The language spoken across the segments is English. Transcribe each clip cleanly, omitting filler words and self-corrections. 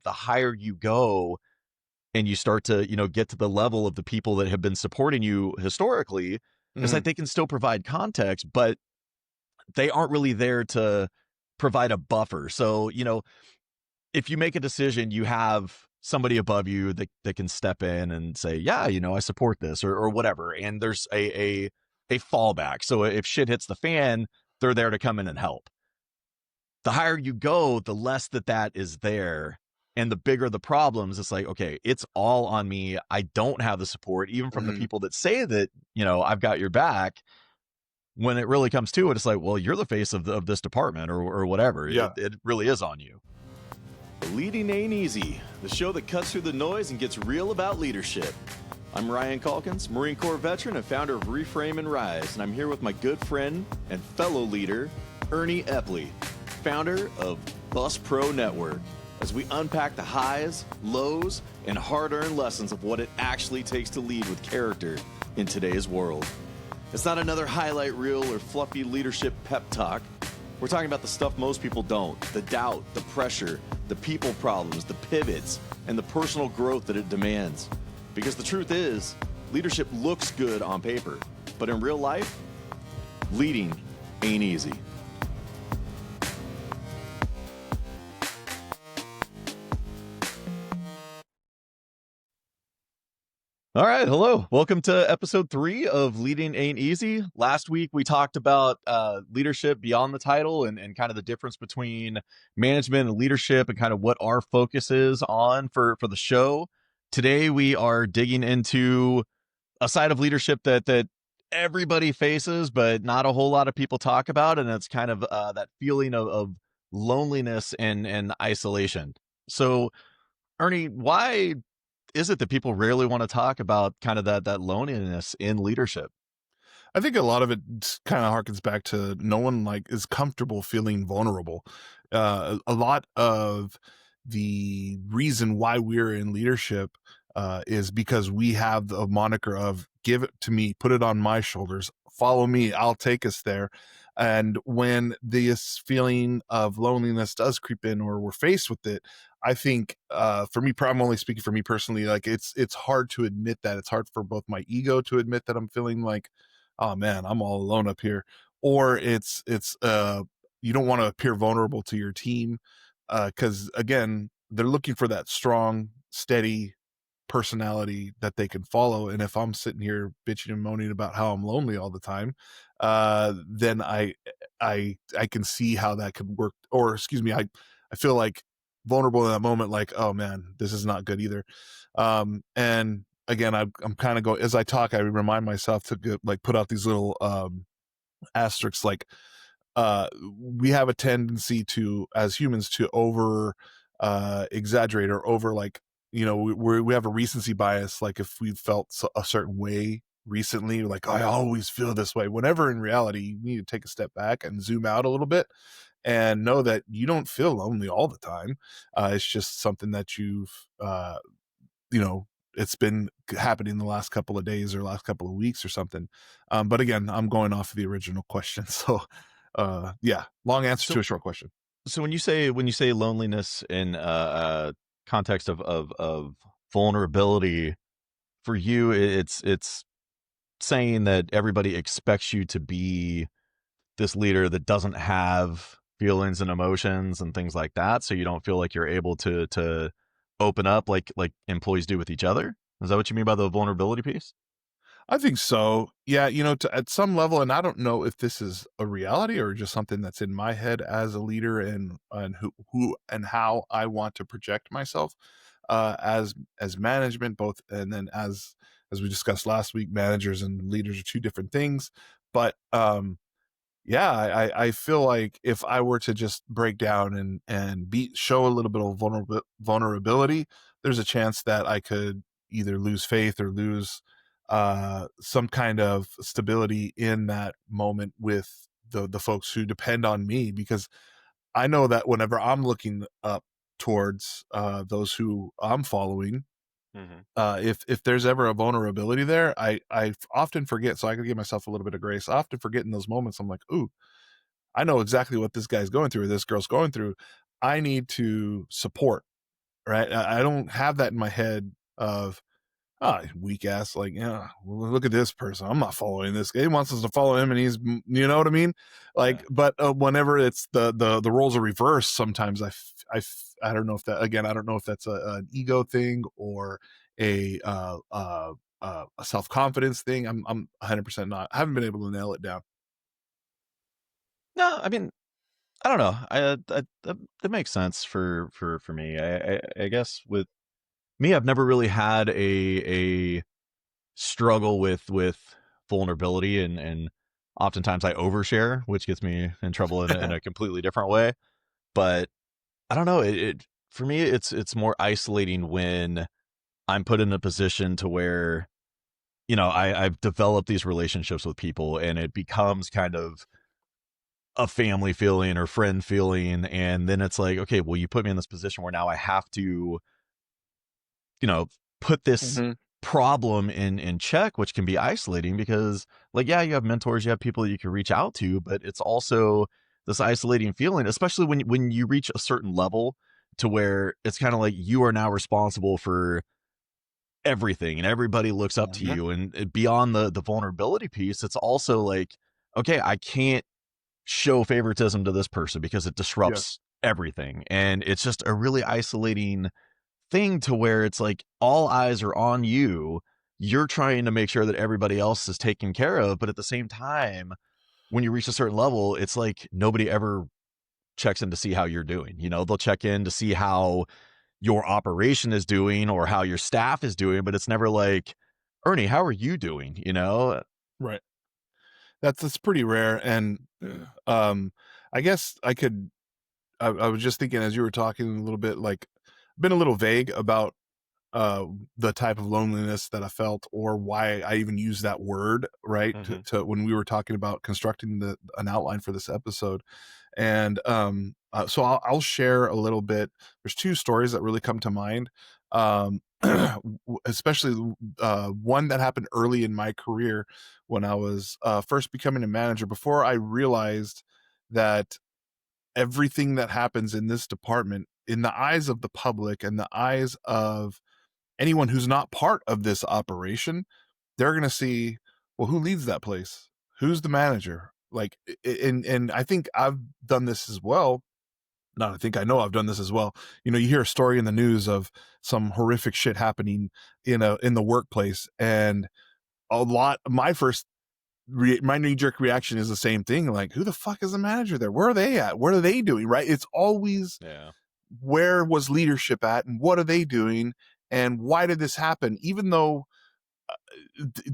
the higher you go and you start to, get to the level of the people that have been supporting you historically, it's like Mhm. they can still provide context, but they aren't really there to provide a buffer. So, if you make a decision, you have somebody above you that can step in and say, yeah, I support this or whatever. And there's a fallback. So if shit hits the fan, they're there to come in and help. The higher you go, the less that is there. And the bigger the problems, it's like, okay, it's all on me. I don't have the support, even from the Mhm. people that say that, I've got your back. When it really comes to it, it's like, well, you're the face of this department or whatever. It, Yeah. it really is on you. Leading Ain't Easy, the show that cuts through the noise and gets real about leadership. I'm Ryan Calkins, Marine Corps veteran and founder of Reframe and Rise, and I'm here with my good friend and fellow leader, Ernie Epley, founder of Bus Pro Network, as we unpack the highs, lows, and hard-earned lessons of what it actually takes to lead with character in today's world. It's not another highlight reel or fluffy leadership pep talk. We're talking about the stuff most people don't, the doubt, the pressure, the people problems, the pivots, and the personal growth that it demands. Because the truth is, leadership looks good on paper, but in real life, leading ain't easy. All right. Hello. Welcome to episode 3 of Leading Ain't Easy. Last week, we talked about leadership beyond the title and kind of the difference between management and leadership and kind of what our focus is on for the show. Today, we are digging into a side of leadership that everybody faces, but not a whole lot of people talk about. And it's kind of that feeling of loneliness and isolation. So, Ernie, why is it that people rarely want to talk about kind of that loneliness in leadership? I think a lot of it kind of harkens back to no one is comfortable feeling vulnerable. A lot of the reason why we're in leadership is because we have the moniker of give it to me, put it on my shoulders, follow me, I'll take us there. And when this feeling of loneliness does creep in or we're faced with it, I think for me, I'm only speaking for me personally, like it's hard to admit that. It's hard for both my ego to admit that I'm feeling like, oh man, I'm all alone up here. Or it's you don't want to appear vulnerable to your team because again, they're looking for that strong, steady personality that they can follow. And if I'm sitting here bitching and moaning about how I'm lonely all the time, then I can see how that could work. Or excuse me, I feel like vulnerable in that moment, like, oh man, this is not good either. And again, I'm kind of going as I talk, I remind myself to put out these little asterisks, like we have a tendency to, as humans, to over exaggerate or over we have a recency bias. Like if we felt a certain way recently, like I always feel this way, whenever in reality you need to take a step back and zoom out a little bit and know that you don't feel lonely all the time. It's just something that you know it's been happening the last couple of days or last couple of weeks or something. But again, I'm going off of the original question. So yeah, long answer to So a short question. so when you say loneliness in context of vulnerability, for you, it's saying that everybody expects you to be this leader that doesn't have feelings and emotions and things like that, so you don't feel like you're able to open up like employees do with each other. Is that what you mean by the vulnerability piece? I think so. Yeah, at some level, and I don't know if this is a reality or just something that's in my head as a leader, and who and how I want to project myself as management, both, and then as we discussed last week, managers and leaders are two different things. But yeah, I feel like if I were to just break down and show a little bit of vulnerability, there's a chance that I could either lose faith or lose some kind of stability in that moment with the folks who depend on me, because I know that whenever I'm looking up towards those who I'm following, Mm-hmm. if there's ever a vulnerability there, I often forget. So I can give myself a little bit of grace. I often forget in those moments. I'm like, ooh, I know exactly what this guy's going through or this girl's going through. I need to support, right? I don't have that in my head of, oh, weak ass, like, yeah, well, look at this person. I'm not following this guy. He wants us to follow him, and he's, you know what I mean? Like, Yeah. but whenever it's the roles are reversed, sometimes I don't know if that, again, I don't know if that's an ego thing or a self-confidence thing. I'm 100% not. I haven't been able to nail it down. No, I mean, I don't know. That makes sense for me. I guess with me, I've never really had a struggle with vulnerability, and oftentimes I overshare, which gets me in trouble in a completely different way. But I don't know. It for me, it's more isolating when I'm put in a position to where, I've developed these relationships with people, and it becomes kind of a family feeling or friend feeling. And then it's like, okay, well, you put me in this position where now I have to, you know, put this Mm-hmm. problem in check, which can be isolating because, like, yeah, you have mentors, you have people that you can reach out to, but it's also this isolating feeling, especially when you reach a certain level to where it's kind of like you are now responsible for everything and everybody looks up to Mm-hmm. you. And beyond the vulnerability piece, it's also like, okay, I can't show favoritism to this person because it Yes. disrupts everything. And it's just a really isolating thing to where it's like all eyes are on you. You're trying to make sure that everybody else is taken care of. But at the same time, when you reach a certain level, it's like nobody ever checks in to see how you're doing. They'll check in to see how your operation is doing or how your staff is doing, but it's never like, Ernie, how are you doing? Right. That's pretty rare. And um, I guess I was just thinking as you were talking a little bit, like, been a little vague about the type of loneliness that I felt or why I even use that word, right? Mm-hmm. To when we were talking about constructing an outline for this episode. And so I'll share a little bit. There's two stories that really come to mind. Especially one that happened early in my career when I was first becoming a manager, before I realized that everything that happens in this department, in the eyes of the public and the eyes of anyone who's not part of this operation, they're going to see, well, who leads that place? Who's the manager? Like, and I think I've done this as well. Not, I think I know I've done this as well. You hear a story in the news of some horrific shit happening in the workplace, and my knee jerk reaction is the same thing. Like, who the fuck is the manager there? Where are they at? What are they doing? Right? It's always, Yeah. where was leadership at, and what are they doing, and why did this happen? Even though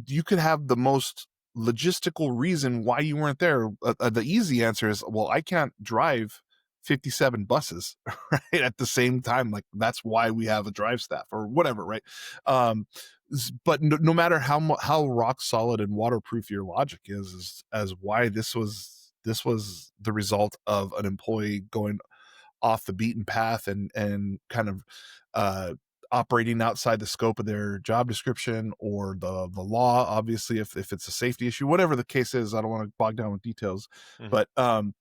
you could have the most logistical reason why you weren't there. The easy answer is, well, I can't drive 57 buses right at the same time. Like, that's why we have a drive staff or whatever, right? But no matter how rock solid and waterproof your logic is as why this was the result of an employee going off the beaten path and kind of operating outside the scope of their job description or the law, obviously, if it's a safety issue, whatever the case is. I don't want to bog down with details, Mm-hmm. but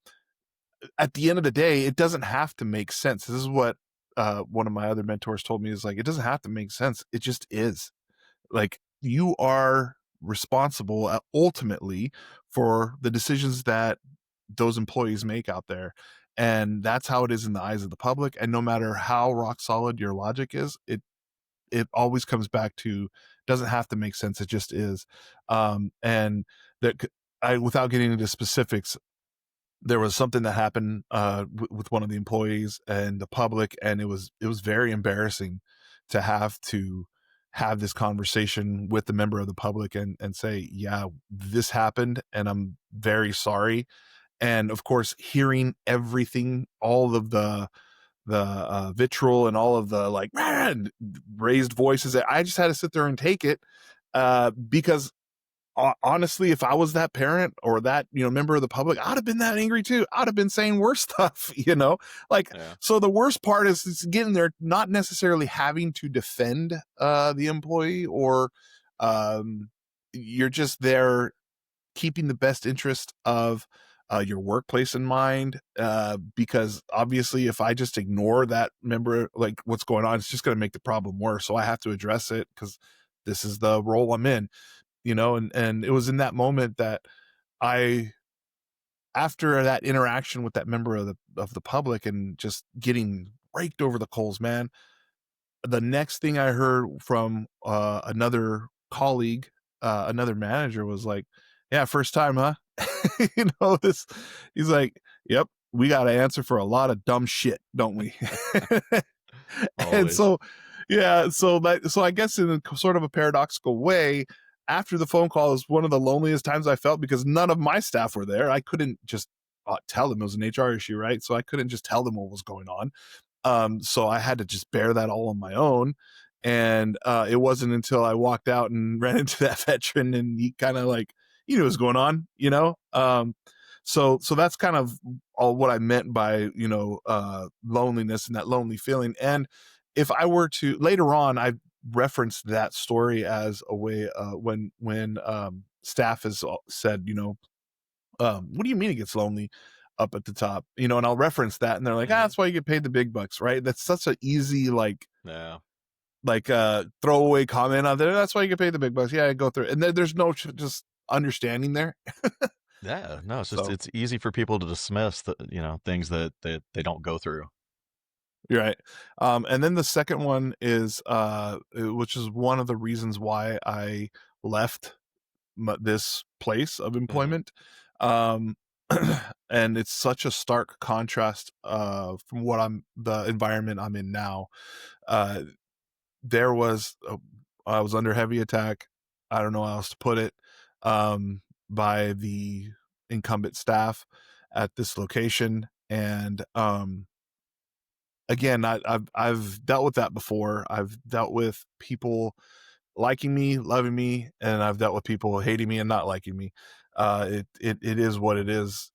at the end of the day, it doesn't have to make sense. This is what one of my other mentors told me, is like, it doesn't have to make sense. It just is. Like, you are responsible ultimately for the decisions that those employees make out there. And that's how it is in the eyes of the public. And no matter how rock solid your logic is, it always comes back to, doesn't have to make sense. It just is. And that without getting into specifics, there was something that happened with one of the employees and the public, and it was very embarrassing to have this conversation with the member of the public and say, yeah, this happened, and I'm very sorry. And of course, hearing everything, all of the vitriol and all of the, like, raised voices, I just had to sit there and take it, because honestly, if I was that parent or that member of the public, I'd have been that angry too. I'd have been saying worse stuff, like. Yeah. So the worst part is getting there, not necessarily having to defend the employee, or you're just there keeping the best interest of your workplace in mind, because obviously if I just ignore that member, like what's going on, it's just going to make the problem worse. So I have to address it because this is the role I'm in, and it was in that moment that I, after that interaction with that member of the public and just getting raked over the coals, man, the next thing I heard from another colleague, another manager, was like, "Yeah, first time, huh?" This. He's like, "Yep, we got to answer for a lot of dumb shit, don't we?" And Always. so, yeah, so I guess in a sort of a paradoxical way, after the phone call is one of the loneliest times I felt, because none of my staff were there. I couldn't just tell them it was an HR issue, right? So I couldn't just tell them what was going on. So I had to just bear that all on my own. And it wasn't until I walked out and ran into that veteran, and he kind of like, he knew what was going on, so that's kind of all what I meant by, loneliness and that lonely feeling. And if I were to later on, I referenced that story as a way, when staff has said, what do you mean it gets lonely up at the top, and I'll reference that, and they're like, that's why you get paid the big bucks, right? That's such an easy, Yeah. throwaway comment out there. That's why you get paid the big bucks. Yeah, I go through it. And there's no just understanding there. Yeah, no, it's just So it's easy for people to dismiss the things that they don't go through. you're right. And then the second one is which is one of the reasons why I left this place of employment. Um and it's such a stark contrast from the environment I'm in now. There was I was under heavy attack. I don't know how else to put it, by the incumbent staff at this location. And again, I've dealt with that before. I've dealt with people liking me, loving me, and I've dealt with people hating me and not liking me. It is what it is.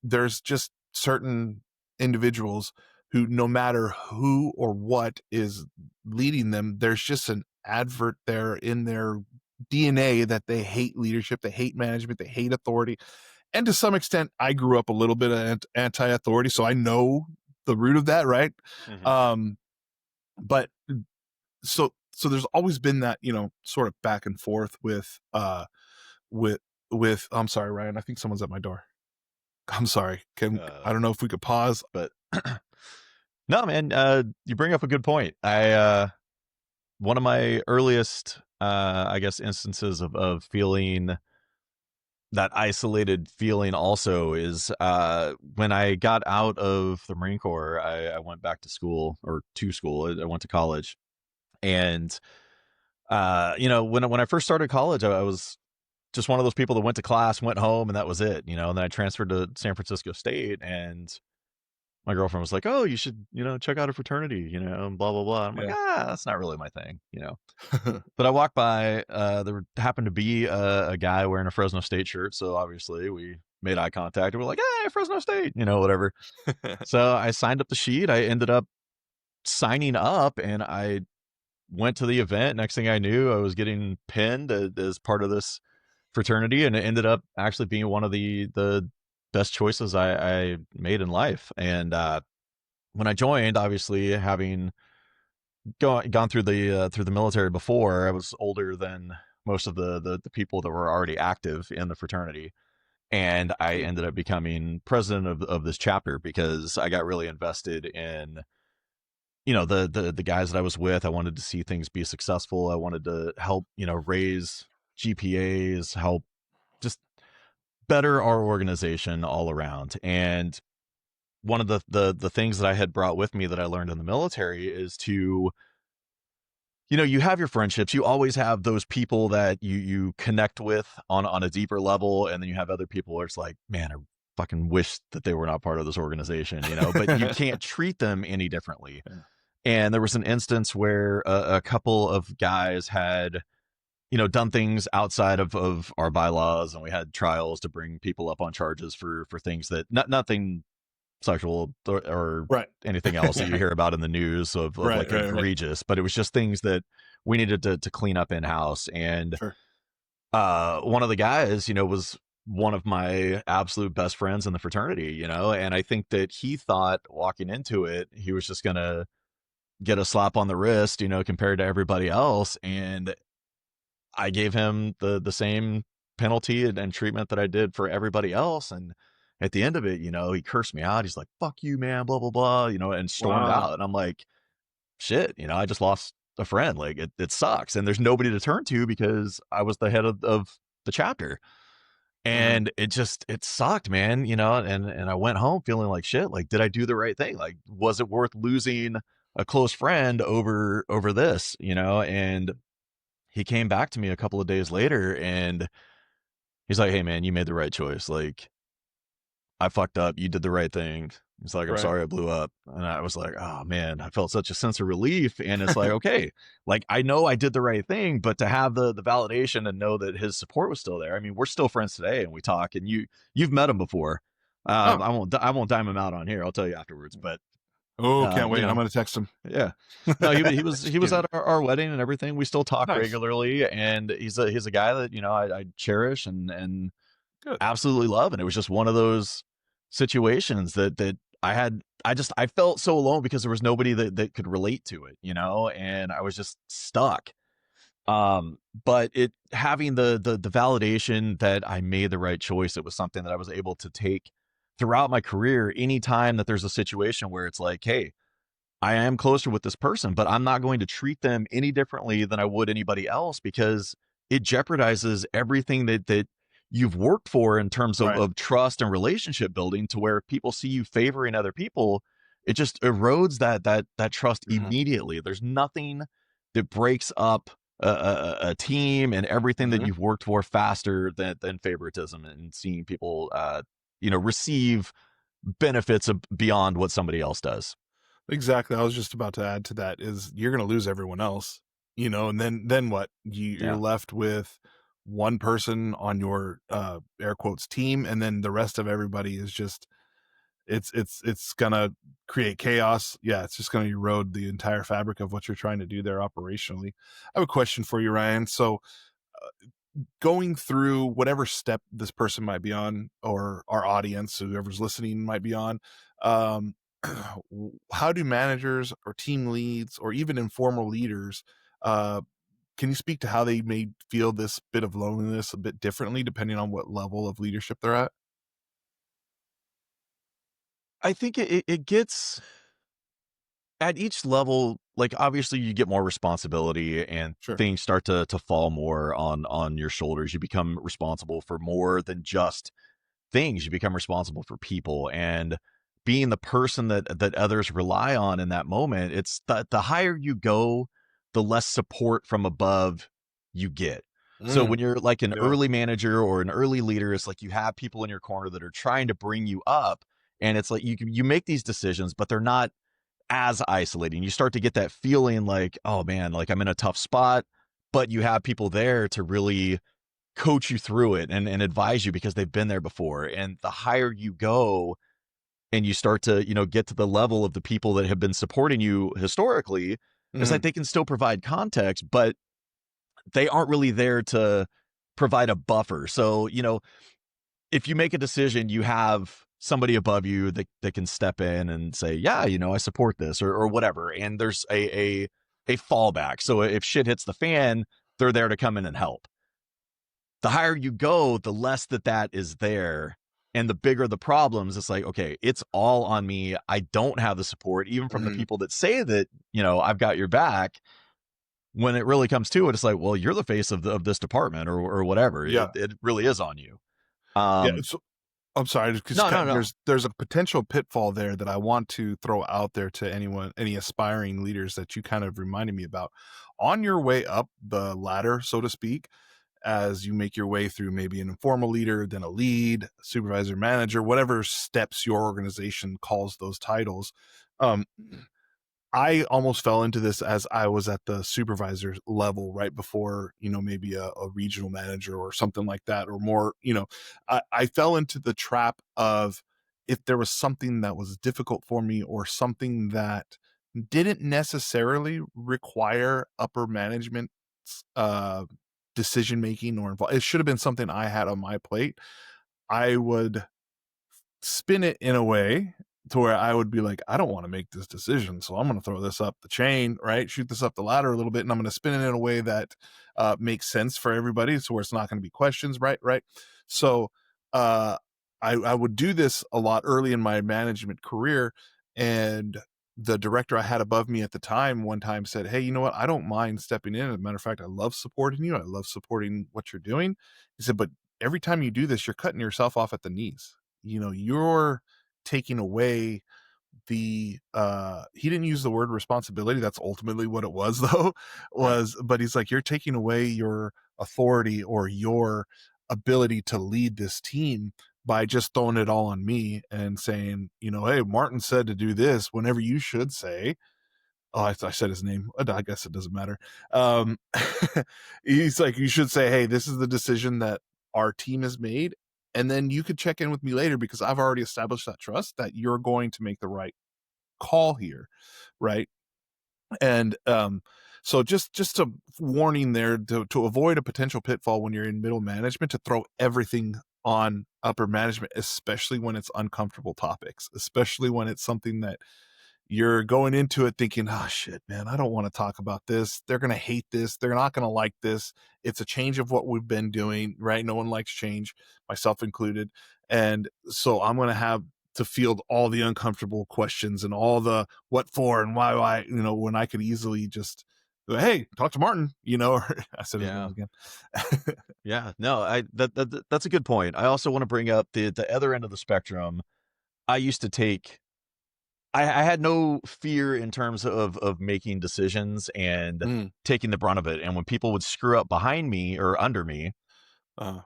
There's just certain individuals who, no matter who or what is leading them, there's just an advert there in their DNA that they hate leadership, they hate management, they hate authority. And to some extent, I grew up a little bit of anti-authority, so I know the root of that, right? But so there's always been that, sort of back and forth with I'm sorry, Ryan, I think someone's at my door. I'm sorry. I don't know if we could pause, but no, man, you bring up a good point. One of my earliest I guess instances of feeling that isolated feeling also is when I got out of the Marine Corps. I went back to school, or to school. I went to college. And when I first started college, I was just one of those people that went to class, went home, and that was it. And then I transferred to San Francisco State, and my girlfriend was like, "Oh, you should, check out a fraternity, and blah blah blah." I'm like, that's not really my thing, But I walked by. There happened to be a guy wearing a Fresno State shirt, so obviously we made eye contact, and we're like, "Hey, Fresno State," whatever. So I signed up the sheet. I ended up signing up, and I went to the event. Next thing I knew, I was getting pinned as part of this fraternity, and it ended up actually being one of the best choices I made in life. And when I joined, obviously having gone through the military before, I was older than most of the people that were already active in the fraternity. And I ended up becoming president of this chapter because I got really invested in the guys that I was with. I wanted to see things be successful. I wanted to help, raise GPAs, help just better our organization all around. And one of the things that I had brought with me that I learned in the military is to, you have your friendships. You always have those people that you connect with on a deeper level. And then you have other people where it's like, man, I fucking wish that they were not part of this organization, but you can't treat them any differently. Yeah. And there was an instance where a couple of guys had, done things outside of our bylaws, and we had trials to bring people up on charges for things that nothing sexual or right. anything else that you hear about in the news of right, egregious, but it was just things that we needed to clean up in house. And sure. One of the guys, was one of my absolute best friends in the fraternity, and I think that he thought walking into it, he was just going to get a slap on the wrist, compared to everybody else. And I gave him the same penalty and treatment that I did for everybody else. And at the end of it, he cursed me out. He's like, "Fuck you, man, blah, blah, blah," and stormed Wow. out. And I'm like, shit, I just lost a friend. Like it sucks. And there's nobody to turn to because I was the head of the chapter. Mhm. And it sucked, man, and I went home feeling like shit. Like, did I do the right thing? Like, was it worth losing a close friend over this, And he came back to me a couple of days later and he's like, "Hey man, you made the right choice. Like, I fucked up. You did the right thing." He's like, "I'm Right. sorry I blew up." And I was like, "Oh man," I felt such a sense of relief. And it's like, okay, like I know I did the right thing, but to have the validation and know that his support was still there. I mean, we're still friends today and we talk, and you've met him before. Oh. I won't dime him out on here. I'll tell you afterwards. But Oh, uh, can't you wait. I'm know, gonna text him. yeah. No, he Just was kidding. at our wedding and everything. We still talk Nice. regularly, and he's a guy that I cherish and Good. absolutely love. And it was just one of those situations that I felt so alone because there was nobody that could relate to it, and I was just stuck. But it having the validation that I made the right choice, it was something that I was able to take throughout my career. Anytime that there's a situation where it's like, hey, I am closer with this person, but I'm not going to treat them any differently than I would anybody else because it jeopardizes everything that you've worked for in terms of, Right. of trust and relationship building. To where if people see you favoring other people, it just erodes that trust Mhm. immediately. There's nothing that breaks up a team and everything that Mhm. you've worked for faster than favoritism and seeing people receive benefits beyond what somebody else does. Exactly. I was just about to add to that is you're gonna lose everyone else, and then what? You're Yeah. left with one person on your air quotes team, and then the rest of everybody is just it's gonna create chaos. Yeah, it's just gonna erode the entire fabric of what you're trying to do there operationally. I have a question for you, Ryan. So going through whatever step this person might be on, or our audience, whoever's listening might be on, um, how do managers or team leads or even informal leaders, uh, can you speak to how they may feel this bit of loneliness a bit differently depending on what level of leadership they're at? I think it gets at each level, like obviously you get more responsibility and Sure. things start to fall more on your shoulders. You become responsible for more than just things. You become responsible for people and being the person that others rely on in that moment. It's the higher you go, the less support from above you get. So Mm, when you're like an yeah. early manager or an early leader, it's like you have people in your corner that are trying to bring you up. And it's like you make these decisions, but they're not as isolating. You start to get that feeling like, oh man, like I'm in a tough spot, but you have people there to really coach you through it and advise you because they've been there before. And the higher you go and you start to, get to the level of the people that have been supporting you historically, it's like Mhm. they can still provide context, but they aren't really there to provide a buffer. So, if you make a decision, you have somebody above you that can step in and say, yeah, I support this or whatever. And there's a fallback. So if shit hits the fan, they're there to come in and help. The higher you go, the less that is there. And the bigger the problems, it's like, okay, it's all on me. I don't have the support, even from the Mhm. people that say that, I've got your back. When it really comes to it, it's like, well, you're the face of this department or whatever. It, Yeah. it really is on you. Yeah. Um, So I'm sorry, because no, no, no. there's a potential pitfall there that I want to throw out there to any aspiring leaders that you kind of reminded me about. On your way up the ladder, so to speak, as you make your way through maybe an informal leader, then a lead, supervisor, manager, whatever steps your organization calls those titles. Um, I almost fell into this as I was at the supervisor level right before, maybe a regional manager or something like that, or more, I fell into the trap of if there was something that was difficult for me or something that didn't necessarily require upper management's decision making or it should have been something I had on my plate. I would spin it in a way to where I would be like, I don't want to make this decision, so I'm going to throw this up the chain, right? Shoot this up the ladder a little bit, and I'm going to spin it in a way that makes sense for everybody, so where it's not going to be questions, right? Right. So uh, I would do this a lot early in my management career, and the director I had above me at the time one time said, "Hey, you know what? I don't mind stepping in. As a matter of fact, I love supporting you. I love supporting what you're doing." He said, "But every time you do this, you're cutting yourself off at the knees. You're taking away the he didn't use the word responsibility, that's ultimately what it was though, Right. was but he's like, you're taking away your authority or your ability to lead this team by just throwing it all on me and saying, hey, Martin said to do this, whenever you should say, oh, I said his name. I guess it doesn't matter. Um, he's like, you should say, hey, this is the decision that our team has made. And then you could check in with me later because I've already established that trust that you're going to make the right call here. Right. And so just a warning there to avoid a potential pitfall when you're in middle management, to throw everything on upper management, especially when it's uncomfortable topics, especially when it's something that you're going into it thinking, oh shit, man, I don't want to talk about this. They're going to hate this. They're not going to like this. It's a change of what we've been doing, right? No one likes change, myself included. And so I'm going to have to field all the uncomfortable questions and all the what for and why, when I could easily just go, hey, talk to Martin, or I said his name Yeah. again. Yeah. No, that's a good point. I also want to bring up the other end of the spectrum. I used to take I had no fear in terms of making decisions and Mm, taking the brunt of it. And when people would screw up behind me or under me, uh,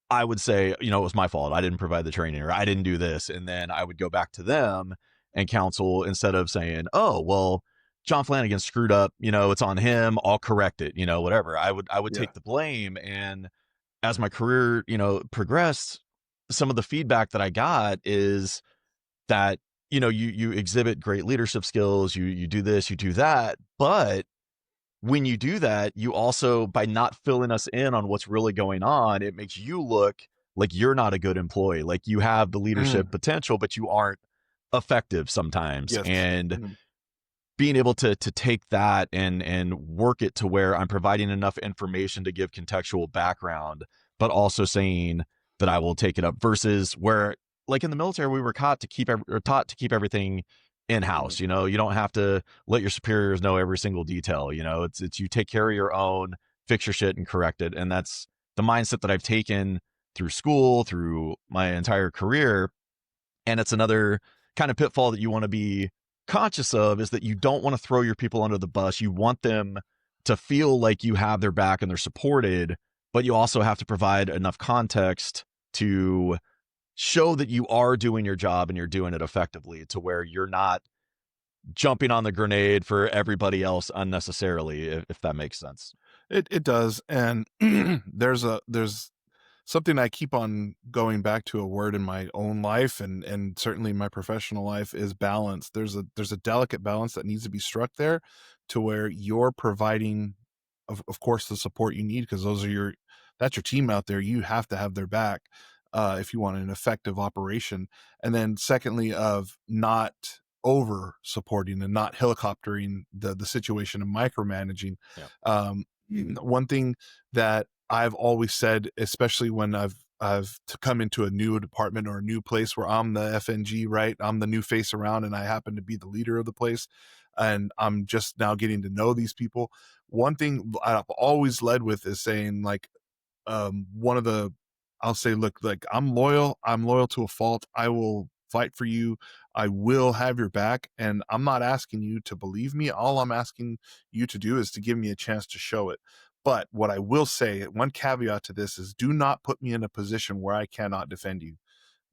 I would say, it was my fault. I didn't provide the training or I didn't do this. And then I would go back to them and counsel instead of saying, oh, well, John Flanagan screwed up, it's on him. I'll correct it, whatever. I would yeah. take the blame. And as my career, progressed, some of the feedback that I got is that, you exhibit great leadership skills, you do this, you do that. But when you do that, you also, by not filling us in on what's really going on, it makes you look like you're not a good employee. Like you have the leadership Mm, potential, but you aren't effective sometimes. yes. And Mm, being able to take that and work it to where I'm providing enough information to give contextual background, but also saying that I will take it up versus where, like in the military, we were taught to keep everything in house. mm, You don't have to let your superiors know every single detail. It's you take care of your own, fix your shit, and correct it. And that's the mindset that I've taken through school, through my entire career. And it's another kind of pitfall that you want to be conscious of, is that you don't want to throw your people under the bus. You want them to feel like you have their back and they're supported, but you also have to provide enough context to show that you are doing your job and you're doing it effectively, to where you're not jumping on the grenade for everybody else unnecessarily, if that makes sense. it does. And there's something I keep on going back to, a word in my own life and certainly my professional life, is balance. There's a delicate balance that needs to be struck there, to where you're providing, of course, the support you need, because that's your team out there. You have to have their back if you want an effective operation. And then secondly, of not over supporting and not helicoptering the situation and micromanaging. Yeah. One thing that I've always said, especially when I've to come into a new department or a new place where I'm the FNG, right? I'm the new face around, and I happen to be the leader of the place, and I'm just now getting to know these people. One thing I've always led with is saying, like, one of the I'll say, look, like, I'm loyal to a fault. I will fight for you. I will have your back, and I'm not asking you to believe me. All I'm asking you to do is to give me a chance to show it. But what I will say, one caveat to this, is do not put me in a position where I cannot defend you,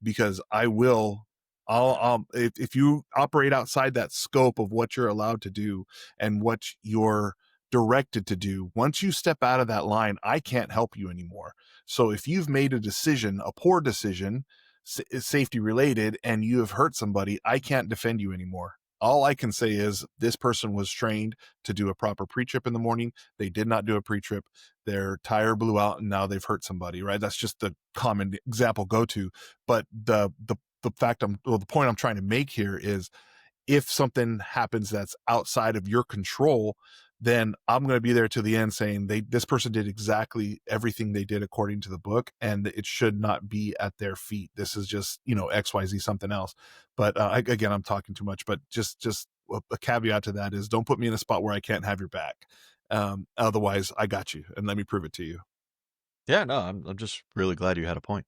because I will. If you operate outside that scope of what you're allowed to do and what you're directed to do, once you step out of that line, I can't help you anymore. So if you've made a decision, a poor decision, safety related, and you have hurt somebody, I can't defend you anymore. All I can say is this person was trained to do a proper pre-trip in the morning. They did not do a pre-trip. Their tire blew out and now they've hurt somebody, right? That's just the common example go-to. But the the point I'm trying to make here is, if something happens that's outside of your control, then I'm going to be there to the end saying this person did exactly everything they did according to the book, and it should not be at their feet. This is just, XYZ something else. But again, I'm talking too much, but just a caveat to that is, don't put me in a spot where I can't have your back. Otherwise I got you, and let me prove it to you. Yeah, no, I'm just really glad you had a point.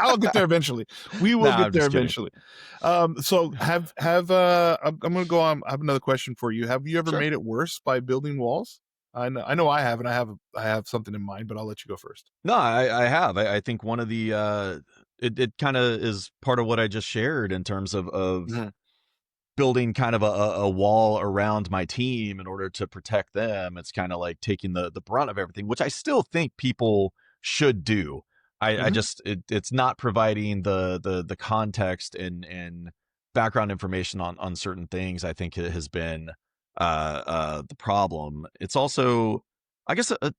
I'll get there eventually. We will Nah, get I'm there just kidding. eventually. So I'm gonna go on. I have another question for you. Have you ever Sure. made it worse by building walls? I know I have, and I have something in mind, but I'll let you go first. No, I have. I think one of the it kind of is part of what I just shared in terms of Mhm. building kind of a wall around my team in order to protect them. It's kind of like taking the brunt of everything, which I still think people should do. I Mhm. just it's not providing the context and background information on certain things. I think it has been the problem. It's also, I guess, I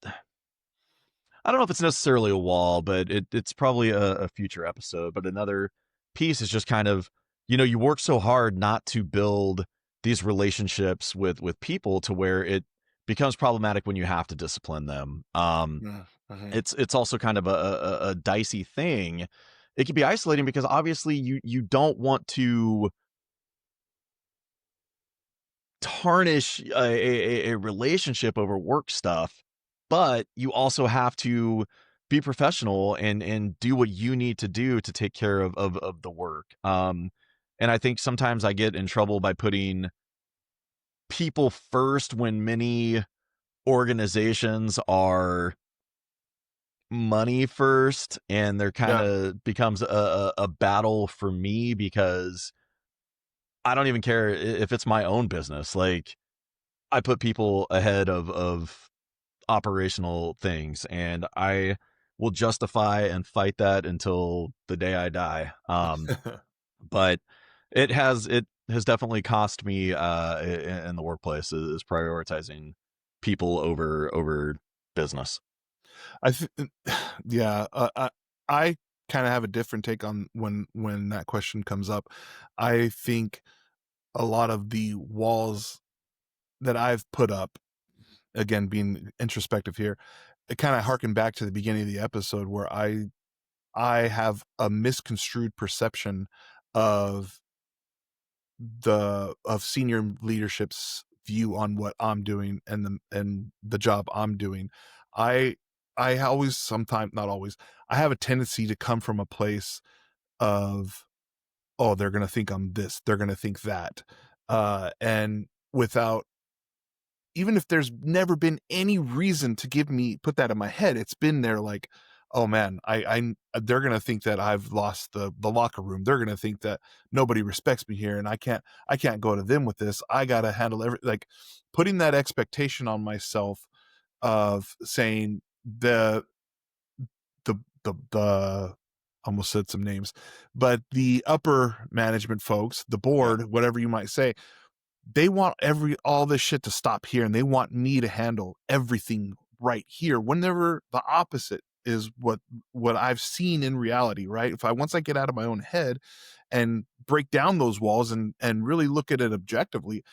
don't know if it's necessarily a wall, but it's probably a future episode. But another piece is just kind of, you work so hard not to build these relationships with people to where it becomes problematic when you have to discipline them. Mhm. It's also kind of a dicey thing. It can be isolating because obviously you don't want to tarnish a relationship over work stuff, but you also have to be professional and do what you need to do to take care of the work. And I think sometimes I get in trouble by putting people first when many organizations are money first, and there kind Yeah. of becomes a battle for me because I don't even care if it's my own business. Like, I put people ahead of operational things, and I will justify and fight that until the day I die. But it has definitely cost me in the workplace is prioritizing people over business. I th- yeah. I kind of have a different take on when that question comes up. I think a lot of the walls that I've put up, again being introspective here, it kind of harken back to the beginning of the episode where I have a misconstrued perception of senior leadership's view on what I'm doing and the job I'm doing. I I always, sometimes, not always, I have a tendency to come from a place of, oh, they're gonna think I'm this, they're gonna think that. And without, even if there's never been any reason to put that in my head, it's been there like, oh man, they're gonna think that I've lost the locker room. They're gonna think that nobody respects me here, and I can't go to them with this. I gotta handle like putting that expectation on myself of saying the almost said some names, but the upper management folks, the Yeah. board, whatever you might say, they want all this shit to stop here, and they want me to handle everything right here, whenever the opposite is what I've seen in reality, right? Once I get out of my own head and break down those walls and really look at it objectively,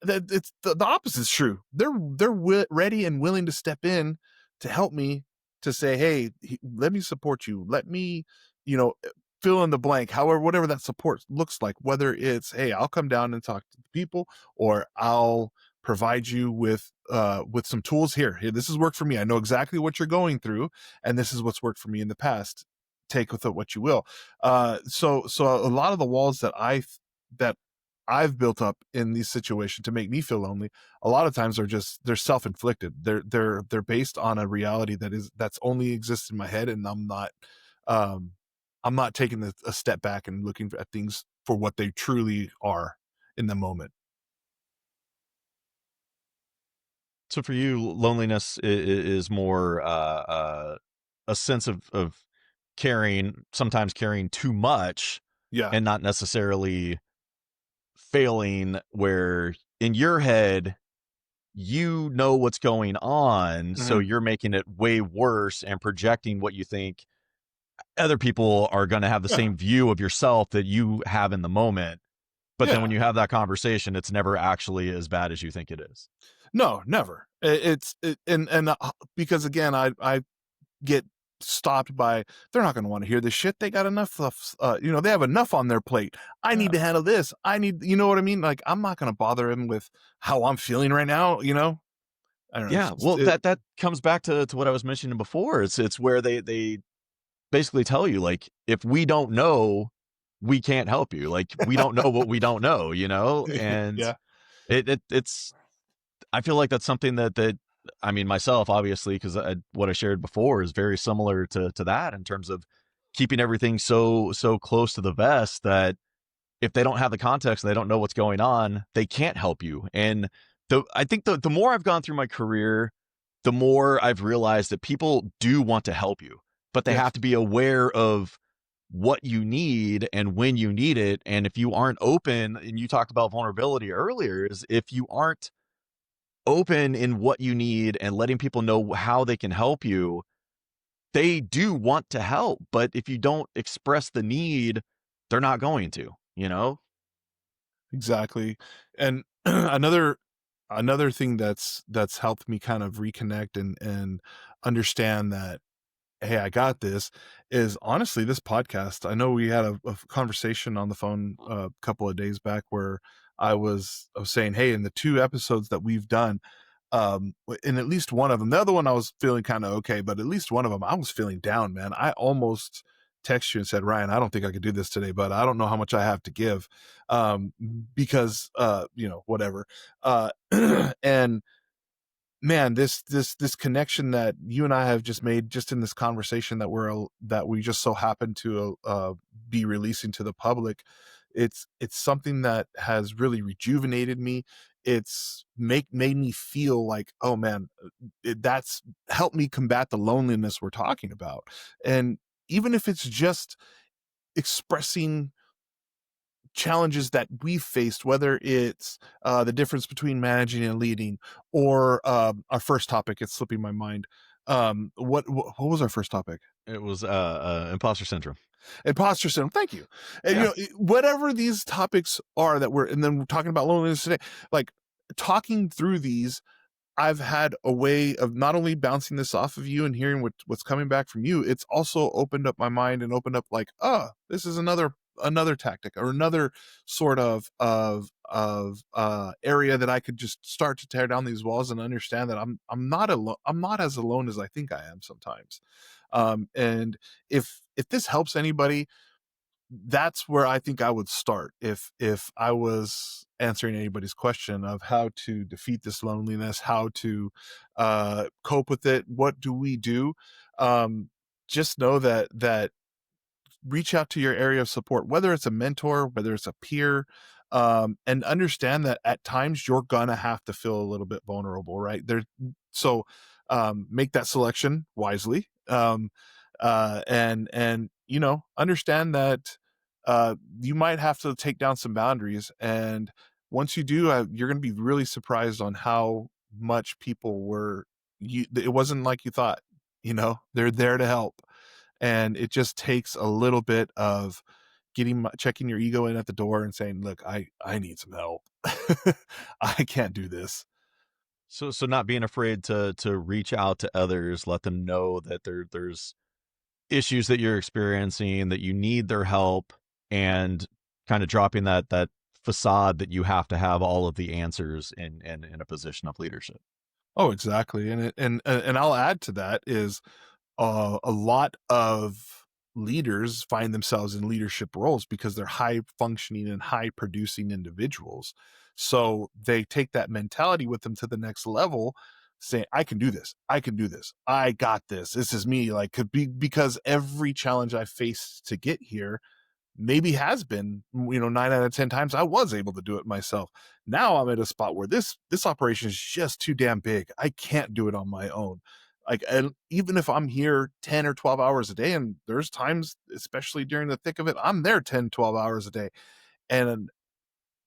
that it's the opposite is true. They're ready and willing to step in to help me, to say, hey, let me support you, let me, you know fill in the blank, however, whatever that support looks like, whether it's, hey, I'll come down and talk to the people, or I'll provide you with some tools. Here, this has worked for me, I know exactly what you're going through, and this is what's worked for me in the past. Take with it what you will. So a lot of the walls that I've built up in these situations to make me feel lonely, a lot of times they're self-inflicted. They're based on a reality that's only exists in my head, and um I'm not taking a step back and looking at things for what they truly are in the moment. So for you, loneliness is more a sense of caring, sometimes caring too much, Yeah. and not necessarily failing where in your head you know what's going on, so Mhm. you're making it way worse and projecting what you think other people are going to have the Yeah. same view of yourself that you have in the moment. But then Yeah. when you have that conversation, it's never actually as bad as you think it is. No, never. Because again, I get stopped by, they're not going to want to hear this shit. They got enough stuff, they have enough on their plate. I Yeah. need to handle this. You know what I mean? Like, I'm not going to bother him with how I'm feeling right now. I don't know. Yeah, well, that comes back to what I was mentioning before. It's where they basically tell you, like, if we don't know, we can't help you. Like, we don't know what we don't know, and yeah. it's I feel like that's something that I mean, myself, obviously, because what I shared before is very similar to that in terms of keeping everything so close to the vest that if they don't have the context and they don't know what's going on, they can't help you. And I think the more I've gone through my career, the more I've realized that people do want to help you, but they Yes. have to be aware of what you need and when you need it. And if you aren't open, and you talked about vulnerability earlier, is if you aren't open in what you need and letting people know how they can help you, they do want to help. But if you don't express the need, they're not going to. Exactly. And another thing that's helped me kind of reconnect and understand that, hey, I got this, is honestly this podcast. I know we had a conversation on the phone a couple of days back where I was saying, hey, in the 2 episodes that we've done, in at least one of them, the other one I was feeling kind of okay, but at least one of them I was feeling down, man. I almost texted you and said, Ryan, I don't think I could do this today, but I don't know how much I have to give, because whatever. And man, this connection that you and I have just made just in this conversation that we just so happen to be releasing to the public, it's something that has really rejuvenated me. It's made me feel like, oh man, that's helped me combat the loneliness we're talking about. And even if it's just expressing challenges that we've faced, whether it's the difference between managing and leading, or our first topic, it's slipping my mind. What was our first topic? It was imposter syndrome. Imposter syndrome. Thank you. And Yeah. whatever these topics are and then we're talking about loneliness today, like talking through these, I've had a way of not only bouncing this off of you and hearing what's coming back from you, it's also opened up my mind and opened up like, this is another tactic or another sort of area that I could just start to tear down these walls and understand that I'm not alone. I'm not as alone as I think I am sometimes. And if this helps anybody, that's where I think I would start if I was answering anybody's question of how to defeat this loneliness, how to cope with it. What do we do? Just know that reach out to your area of support, whether it's a mentor, whether it's a peer, and understand that at times you're gonna have to feel a little bit vulnerable, right? So make that selection wisely, and understand that you might have to take down some boundaries, and once you do, you're going to be really surprised on how much people were. It wasn't like you thought. They're there to help, and it just takes a little bit of checking your ego in at the door and saying, look, I need some help. I can't do this. So not being afraid to reach out to others, let them know that there's issues that you're experiencing, that you need their help, and kind of dropping that facade that you have to have all of the answers in a position of leadership. Oh, exactly. And I'll add to that is a lot of leaders find themselves in leadership roles because they're high functioning and high producing individuals. So they take that mentality with them to the next level, saying, I can do this. I can do this. I got this. This is me. Like, could be because every challenge I faced to get here maybe has been, 9 out of 10 times I was able to do it myself. Now I'm at a spot where this operation is just too damn big. I can't do it on my own. Like, and even if I'm here 10 or 12 hours a day, and there's times, especially during the thick of it, I'm there 10, 12 hours a day. And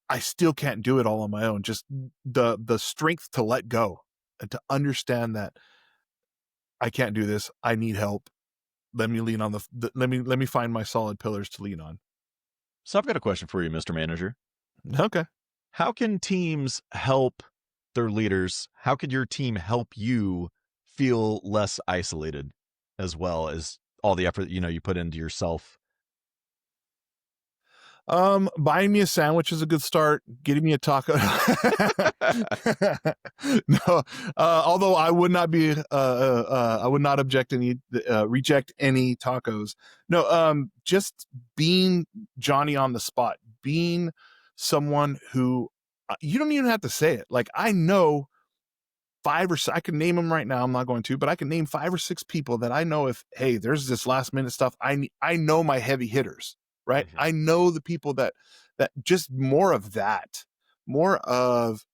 I still can't do it all on my own. Just the strength to let go and to understand that I can't do this. I need help. Let me lean on let me find my solid pillars to lean on. So I've got a question for you, Mr. Manager. Okay. How can teams help their leaders? How could your team help you feel less isolated, as well as all the effort you put into yourself? Buying me a sandwich is a good start. Getting me a taco. No, although I would not be, I would not reject any tacos. No, just being Johnny on the spot, being someone who you don't even have to say it. Like, I know I can name them right now. I'm not going to, but I can name 5 or 6 people that I know hey, there's this last minute stuff. I know my heavy hitters, right? Mhm. I know the people that just more of that, more of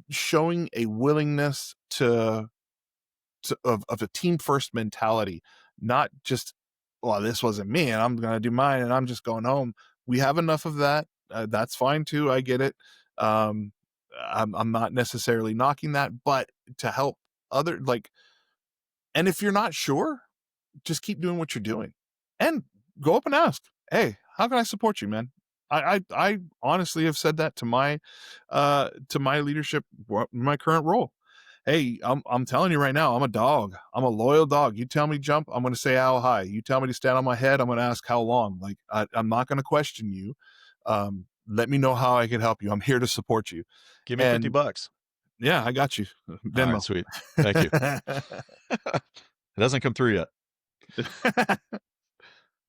showing a willingness of a team first mentality, not just, well, this wasn't me and I'm going to do mine and I'm just going home. We have enough of that. That's fine too. I get it. Um, I'm not necessarily knocking that, but to help other, like, and if you're not sure, just keep doing what you're doing and go up and ask, hey, how can I support you, man? I honestly have said that to my leadership, my current role. Hey, I'm telling you right now, I'm a dog. I'm a loyal dog. You tell me jump, I'm going to say how high. You tell me to stand on my head, I'm going to ask how long. Like, I'm not going to question you. Let me know how I can help you. I'm here to support you. Give me And $50. yeah, I got you. All right, Venmo. sweet. Thank you. It hasn't come through yet.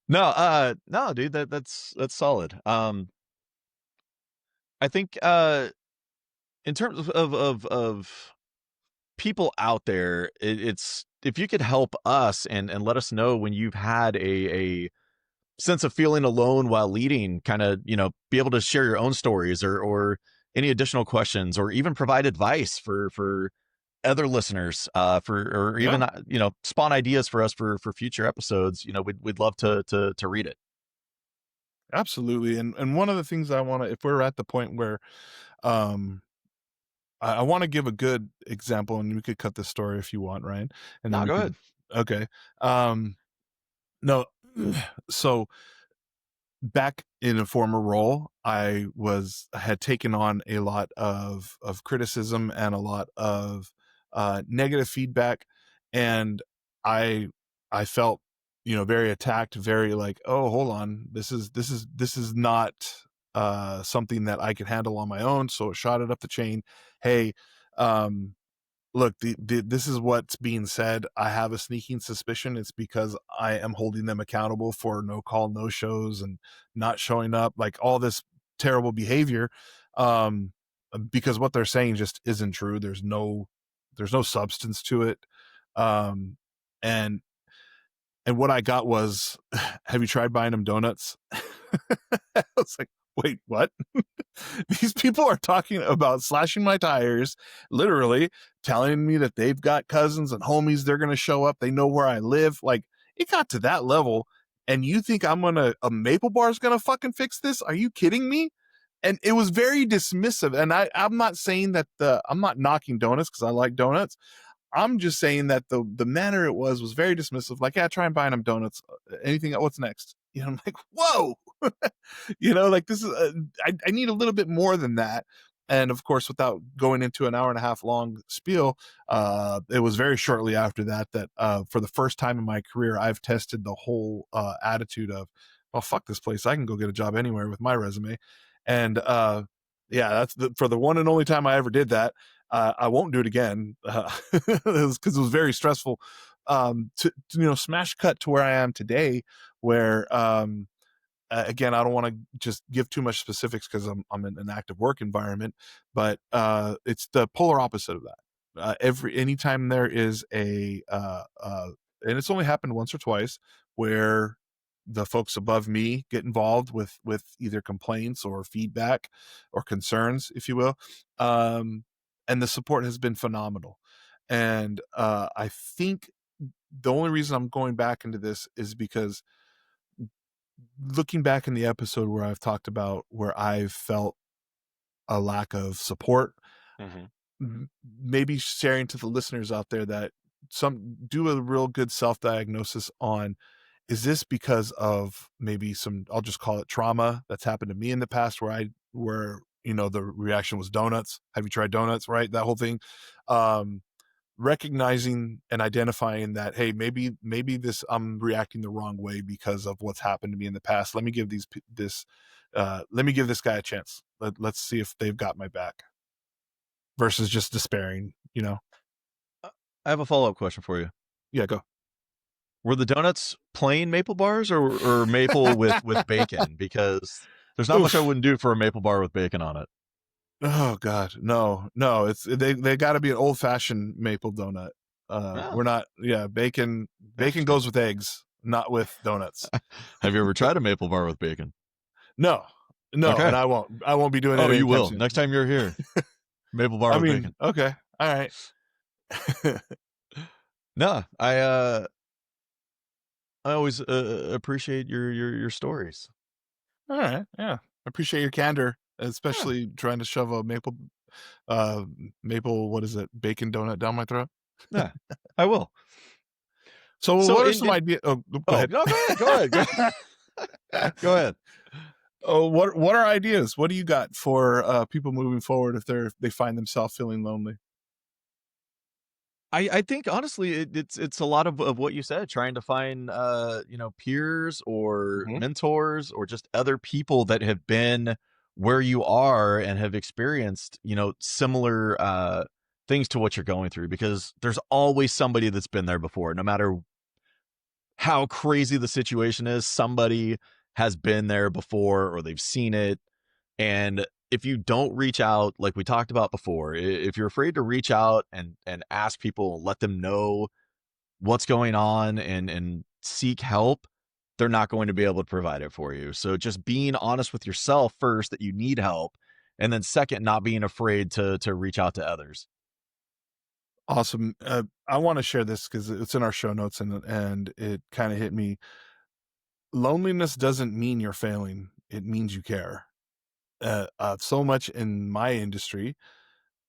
No, dude, that's solid. I think in terms of people out there, it's if you could help us and let us know when you've had a sense of feeling alone while leading, kind of, be able to share your own stories or any additional questions, or even provide advice for other listeners, or Yeah, even spawn ideas for us for future episodes. We'd love to read it. absolutely. And one of the things I want to, if we're at the point where, um, I want to give a good example, and we could cut this story if you want, Ryan, and then No, we go could. ahead. Okay. No. So back in a former role, I had taken on a lot of criticism and a lot of negative feedback, and I I felt, very attacked, very like, oh, hold on, this is not something that I can handle on my own. So it shot it up the chain. Hey, um, look, this is what's being said. I have a sneaking suspicion it's because I am holding them accountable for no call, no shows, and not showing up, like all this terrible behavior. Um, because what they're saying just isn't true. There's no substance to it. Um, and what I got was, have you tried buying them donuts? I was like, wait, what? These people are talking about slashing my tires, literally telling me that they've got cousins and homies. They're going to show up. They know where I live. Like, it got to that level. And you think a maple bar is going to fucking fix this? Are you kidding me? And it was very dismissive. And I'm not saying that I'm not knocking donuts because I like donuts. I'm just saying that the manner it was very dismissive. Like, yeah, try and buying them donuts. Anything? What's next? I'm like, whoa, like this is. I need a little bit more than that. And of course, without going into an hour and a half long spiel, it was very shortly after that for the first time in my career, I've tested the whole attitude of, oh, fuck this place. I can go get a job anywhere with my resume. And yeah, that's for the one and only time I ever did that. I won't do it again because it was very stressful. To smash cut to where I am today, where again, I don't want to just give too much specifics because I'm in an active work environment, but it's the polar opposite of that. Anytime there is and it's only happened once or twice, where the folks above me get involved with either complaints or feedback or concerns, if you will, and the support has been phenomenal. And I think the only reason I'm going back into this is because, looking back in the episode where I've talked about where I've felt a lack of support. Mm-hmm. Maybe sharing to the listeners out there that do a real good self-diagnosis on, is this because of maybe some, I'll just call it trauma that's happened to me in the past, where the reaction was donuts. Have you tried donuts? Right, that whole thing. Recognizing and identifying that, hey, maybe this, I'm reacting the wrong way because of what's happened to me in the past. Let me give this guy a chance. Let's see if they've got my back, versus just despairing. I have a follow-up question for you. Yeah, go. Were the donuts plain maple bars or maple with bacon? Because there's not much I wouldn't do for a maple bar with bacon on it. Oh God, no, it's they got to be an old fashioned maple donut. We're not. Yeah, bacon goes with eggs, not with donuts. Have you ever tried a maple bar with bacon? No, Okay. And I won't be doing it. Oh, you will soon. next time you're here. Maple bar with bacon. Okay, all right. No, I always appreciate your stories. All right, yeah, I appreciate your candor, especially trying to shove a maple what is it, bacon donut down my throat. Yeah, I will. So what are some ideas? Oh, go ahead. No, go ahead. Go ahead. Oh, what are ideas? What do you got for people moving forward if they find themselves feeling lonely? I think honestly it's a lot of what you said, trying to find peers or mentors or just other people that have been where you are and have experienced similar things to what you're going through, because there's always somebody that's been there before. No matter how crazy the situation is, somebody has been there before or they've seen it. And if you don't reach out, like we talked about before, if you're afraid to reach out and ask people, let them know what's going on and seek help, they're not going to be able to provide it for you. So just being honest with yourself first that you need help, and then second, not being afraid to reach out to others. Awesome. I want to share this because it's in our show notes and it kind of hit me. Loneliness doesn't mean you're failing. It means you care. So much in my industry,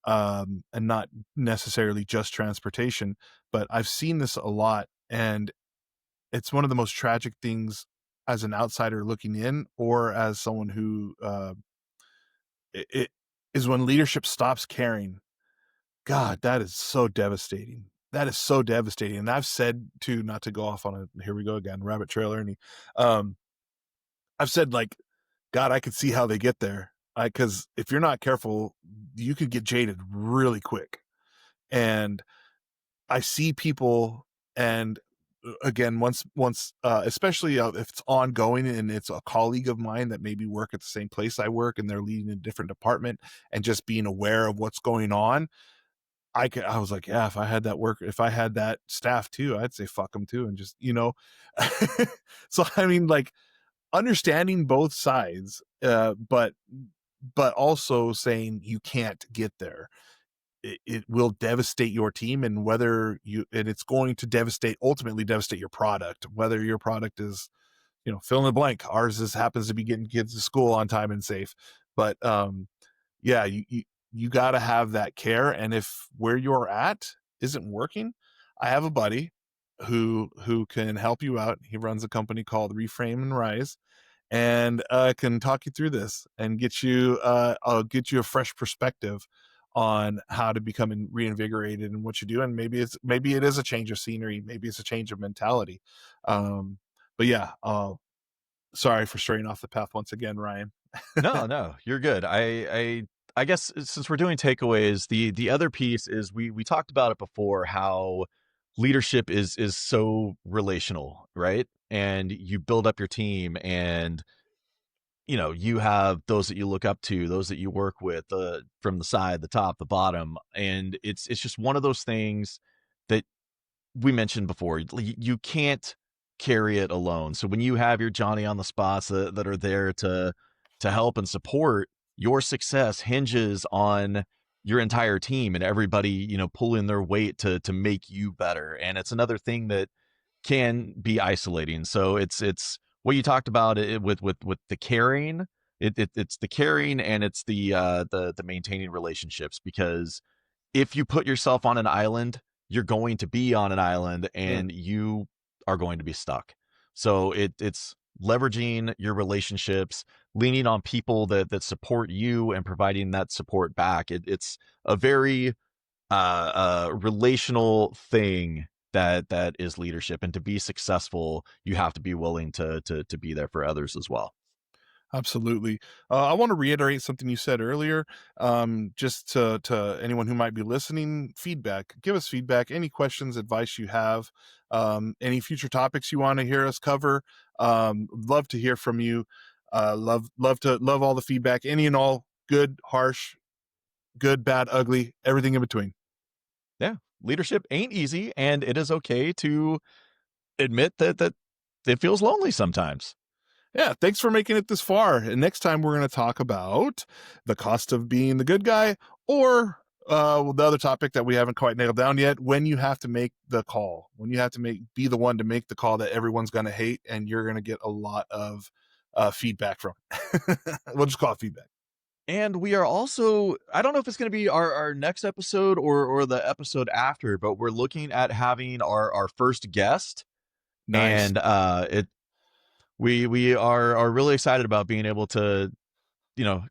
and not necessarily just transportation, but I've seen this a lot, and it's one of the most tragic things as an outsider looking in, or as someone who it is when leadership stops caring. God, that is so devastating. That is so devastating. And I've said too, not to go off on a, here we go again, rabbit trail, Ernie. I've said, like, God, I could see how they get there. Because if you're not careful, you could get jaded really quick. And I see people, and again, once, especially if it's ongoing and it's a colleague of mine that maybe work at the same place I work and they're leading a different department, and just being aware of what's going on, I was like, yeah, if I had that staff too, I'd say fuck them too, and just So I mean, like, understanding both sides, but also saying you can't get there. It will devastate your team, and it's going to ultimately devastate your product, whether your product is, fill in the blank. Ours happens to be getting kids to school on time and safe. But yeah, you got to have that care. And if where you're at isn't working, I have a buddy who can help you out. He runs a company called Reframe and Rise, and can talk you through this and get you a fresh perspective on how to become reinvigorated in what you do. And maybe it is a change of scenery, maybe it's a change of mentality. But yeah, sorry for straying off the path once again, Ryan. No, you're good. I guess since we're doing takeaways, the other piece is we talked about it before, how leadership is so relational, right? And you build up your team, and you have those that you look up to, those that you work with, from the side, the top, the bottom, and it's just one of those things that we mentioned before. You can't carry it alone. So when you have your Johnny on the spots that are there to help and support, your success hinges on your entire team and everybody, pulling their weight to make you better. And it's another thing that can be isolating. So it's what you talked about it with the caring, It's the caring, and it's the maintaining relationships, because if you put yourself on an island, you're going to be on an island, and you are going to be stuck. So it's leveraging your relationships, leaning on people that support you and providing that support back. It's a very relational thing that is leadership. And to be successful, you have to be willing to be there for others as well. Absolutely. I want to reiterate something you said earlier. Just to anyone who might be listening, feedback. Give us feedback. Any questions, advice you have, any future topics you want to hear us cover. Love to hear from you. Love all the feedback. Any and all, good, harsh, good, bad, ugly, everything in between. Yeah, leadership ain't easy, and it is okay to admit that it feels lonely sometimes. Yeah, thanks for making it this far. And next time we're going to talk about the cost of being the good guy, or the other topic that we haven't quite nailed down yet, when you have to make the call, when you have to be the one to make the call that everyone's going to hate, and you're going to get a lot of feedback from it. We'll just call it feedback. And we are also, I don't know if it's going to be our next episode or the episode after, but we're looking at having our first guest. Nice. And we are really excited about being able to,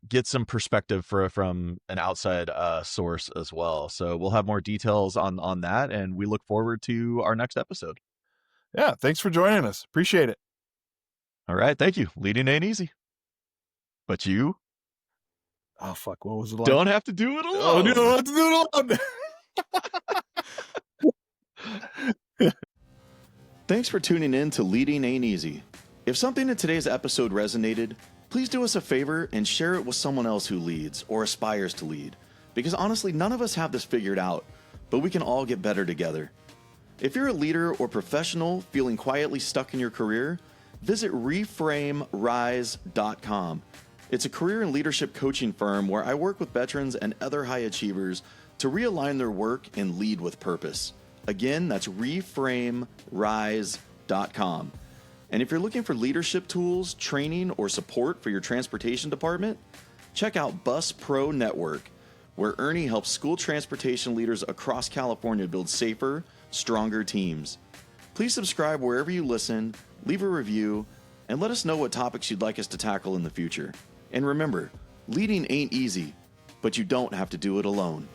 get some perspective from an outside source as well. So we'll have more details on that, and we look forward to our next episode. Yeah, thanks for joining us. Appreciate it. All right, thank you. Leading ain't easy, but you Oh fuck, what was the line? don't have to do it alone. Oh, you don't have to do it alone. Thanks for tuning in to Leading Ain't Easy. If something in today's episode resonated, please do us a favor and share it with someone else who leads or aspires to lead. Because honestly, none of us have this figured out, but we can all get better together. If you're a leader or professional feeling quietly stuck in your career, visit reframerise.com. It's a career and leadership coaching firm where I work with veterans and other high achievers to realign their work and lead with purpose. Again, that's reframerise.com. And if you're looking for leadership tools, training, or support for your transportation department, check out Bus Pro Network, where Ernie helps school transportation leaders across California build safer, stronger teams. Please subscribe wherever you listen, leave a review, and let us know what topics you'd like us to tackle in the future. And remember, leading ain't easy, but you don't have to do it alone.